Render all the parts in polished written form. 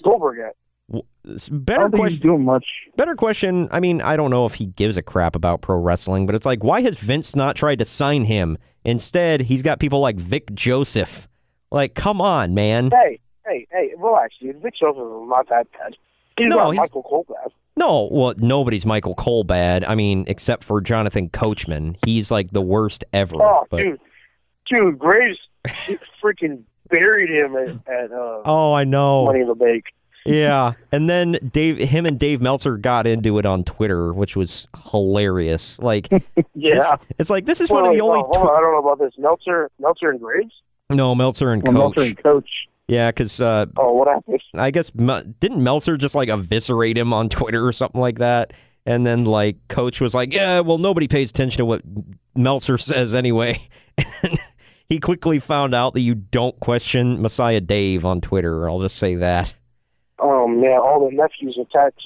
Goldberg at? Better question. He's doing much. Better question. I mean, I don't know if he gives a crap about pro wrestling, but it's like, why has Vince not tried to sign him? Instead, he's got people like Vic Joseph. Like, come on, man. Hey, relax, dude. Vic Joseph is not that bad. He's not Michael Cole bad. No, well, nobody's Michael Cole bad. I mean, except for Jonathan Coachman. He's like the worst ever. Oh, dude, Graves freaking buried him at oh, I know. Money in the Bank. Yeah, and then him and Dave Meltzer got into it on Twitter, which was hilarious. Like, yeah, it's like this is one of the only. Hold on, I don't know about this. Meltzer and Graves. No, Meltzer and Coach. Meltzer and Coach. Yeah, because what happened? I guess didn't Meltzer just like eviscerate him on Twitter or something like that? And then like Coach was like, yeah, well, nobody pays attention to what Meltzer says anyway. And he quickly found out that you don't question Messiah Dave on Twitter. I'll just say that. Yeah, all the nephews attacked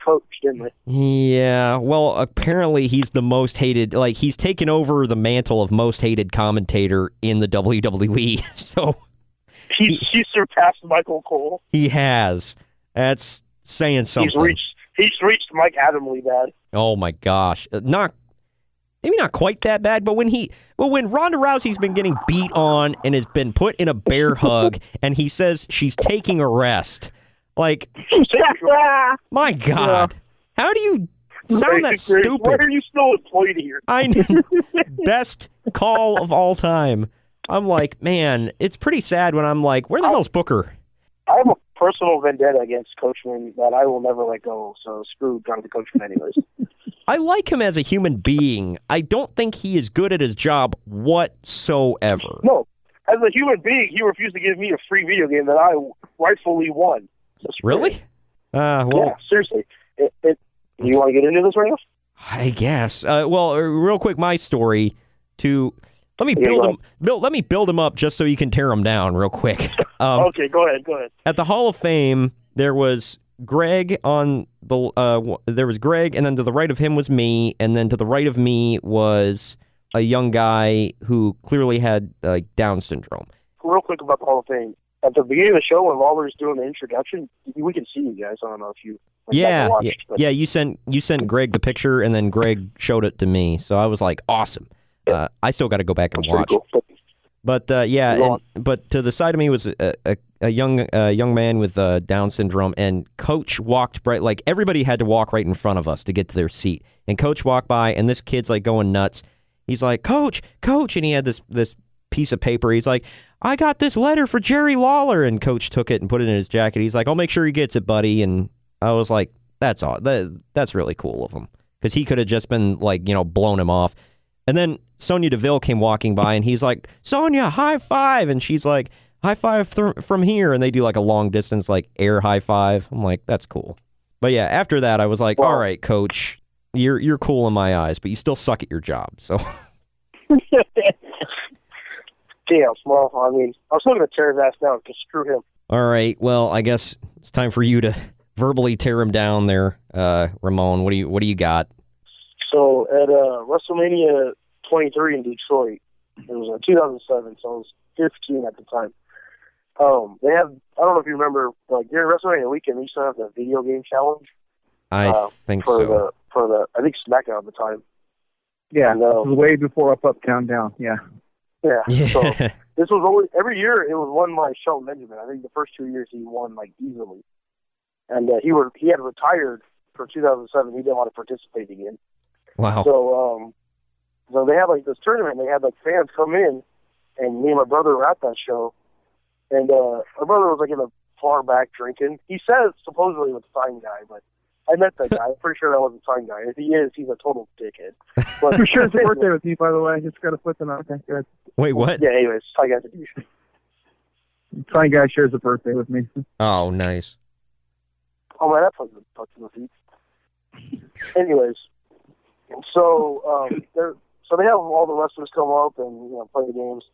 Coach, didn't they? Yeah, well, apparently he's the most hated. Like, he's taken over the mantle of most hated commentator in the WWE. So he surpassed Michael Cole. He has. That's saying something. He's reached Mike Adamle bad. Oh my gosh, maybe not quite that bad, but when Ronda Rousey's been getting beat on and has been put in a bear hug, and he says she's taking a rest. Like, my God, how do you sound that stupid? Why are you still employed here? I know. Best call of all time. I'm like, man, it's pretty sad when I'm like, where the hell's Booker? I have a personal vendetta against Coachman that I will never let go, so screw Jonathan Coachman anyways. I like him as a human being. I don't think he is good at his job whatsoever. No, as a human being, he refused to give me a free video game that I rightfully won. Really? Well, yeah, seriously. You want to get into this right now? I guess. Well, real quick, my story. Let me build him up just so you can tear him down real quick. Okay, go ahead. At the Hall of Fame, there was Greg on the. There was Greg, and then to the right of him was me, and then to the right of me was a young guy who clearly had Down syndrome. Real quick about the Hall of Fame. At the beginning of the show, when Lawler's doing the introduction, we can see you guys. I don't know if you. Yeah. You sent Greg the picture, and then Greg showed it to me. So I was like, awesome. I still got to go back and watch. Cool. But but to the side of me was a young man with Down syndrome, and Coach walked like everybody had to walk right in front of us to get to their seat. And Coach walked by, and this kid's like going nuts. He's like, Coach, and he had this piece of paper. He's like, I got this letter for Jerry Lawler, and Coach took it and put it in his jacket. He's like, I'll make sure he gets it, buddy. And I was like, that's all. That's really cool of him, because he could have just been like, blown him off. And then Sonya Deville came walking by, and he's like, Sonya, high five. And she's like, high five from here. And they do like a long distance, like air high five. I'm like, that's cool. But yeah, after that, I was like, all right, Coach, you're cool in my eyes, but you still suck at your job. So. Damn, well, I mean, I was looking to tear his ass down, because screw him. All right, well, I guess it's time for you to verbally tear him down there, Ramon. What do you got? So at WrestleMania 23 in Detroit, it was 2007, so I was 15 at the time. They have, I don't know if you remember, like during WrestleMania weekend, they used to have the video game challenge. I think so. I think SmackDown at the time. Yeah, and, it was way before Up, Down, Down. Yeah. Yeah. So this was always, every year it was won by Shelton Benjamin. I think the first 2 years he won like easily, and he had retired for 2007. He didn't want to participate again. Wow. So they had like this tournament. They had like fans come in, and me and my brother were at that show, and my brother was like in the far back drinking. He says supposedly he was a fine guy, but I met that guy. I'm pretty sure that wasn't a fine guy. If he is, he's a total dickhead. But for sure, it's a birthday with me, by the way. Just got to flip them out. Okay, good. Wait, what? Yeah, anyways, fine guy. Fine guy shares a birthday with me. Oh, nice. Oh man, that puts in the feet. Anyways, so they have all the wrestlers come up and play the games,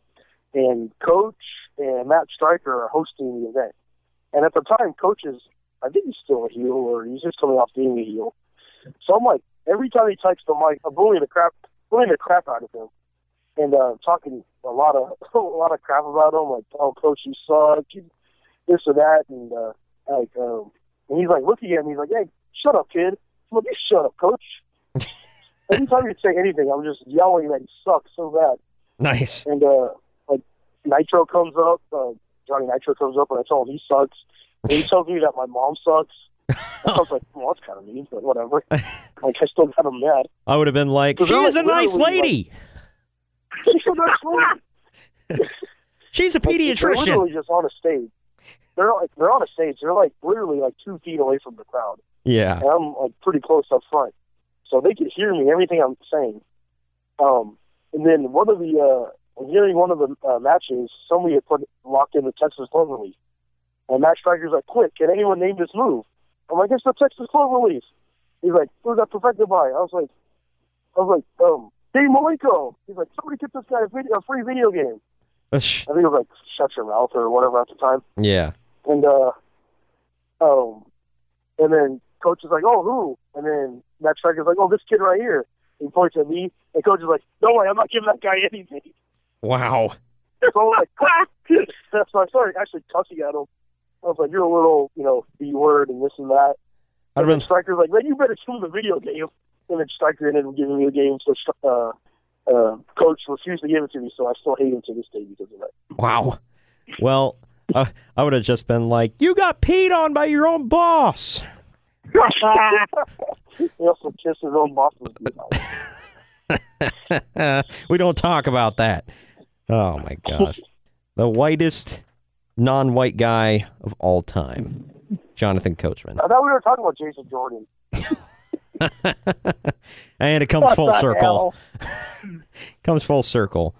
and Coach and Matt Stryker are hosting the event. And at the time, Coach is, I think he's still a heel, or he's just coming off being a heel. So I'm like, every time he takes the mic, I'm bullying the crap out of him, and talking a lot of crap about him, like, oh, Coach, you suck, this or that, and like, and he's like looking at me. He's like, "Hey, shut up, kid." I'm like, "You shut up, coach." Anytime he'd say anything, I'm just yelling that he sucks so bad. Nice. And like Nitro comes up, Johnny Nitro comes up, and I tell him he sucks. And he tells me that my mom sucks. I was like, well, that's kind of mean, but whatever. Like, I still got him mad. I would have been like, she's a nice lady. She's a nice lady. She's a pediatrician. They're literally just on a stage. They're on a stage. They're like literally like 2 feet away from the crowd. Yeah. And I'm like pretty close up front, so they can hear me, everything I'm saying. And then during one of the matches, somebody had locked in the Texas Cloverleaf. And Matt Striker's like, "Quick, can anyone name this move?" I'm like, "It's the Texas Cloverleaf." He's like, "Who's that perfected by?" I was like, "Dave Malenko." He's like, "Somebody get this guy a free video game." I think it was like "Shut Your Mouth" or whatever at the time. Yeah. And and then coach is like, "Oh, who?" And then Matt Striker's like, "Oh, this kid right here." He points at me, and coach is like, "No way, I'm not giving that guy anything." Wow. So I'm like, so I started actually cussing at him. I was like, "You're a little, B-word and this and that." And then Striker's like, "Man, you better give him the video game." And then Striker ended up giving me the game, so coach refused to give it to me, so I still hate him to this day because of that. Wow. Well, I would have just been like, "You got peed on by your own boss." He also kissed his own boss. We don't talk about that. Oh, my gosh. The whitest non-white guy of all time, Jonathan Coachman. I thought we were talking about Jason Jordan. And it comes full circle. Comes full circle.